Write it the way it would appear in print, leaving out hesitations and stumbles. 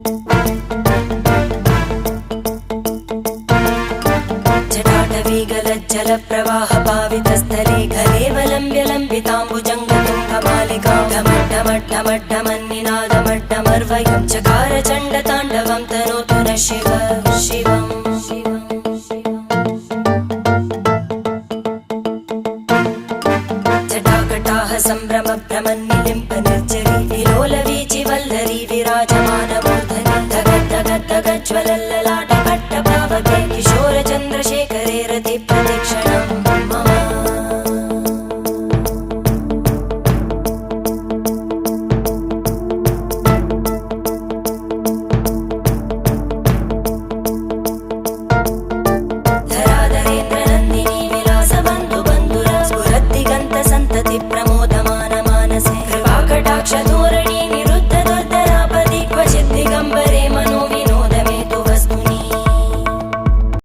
जटाटवीगलज्जलप्रवाहपावितस्थले घलेवलम्ब्य लम्बिताम्बुजङ्गतुङ्गमालिकां ढमड्ढमड्ढमड्ढमन्निनादमड्ढमर्वयं चकार चण्डताण्डवं तनोतु नः शिव शिवम् जटाकटाः सम्भ्रमभ्रमन्नि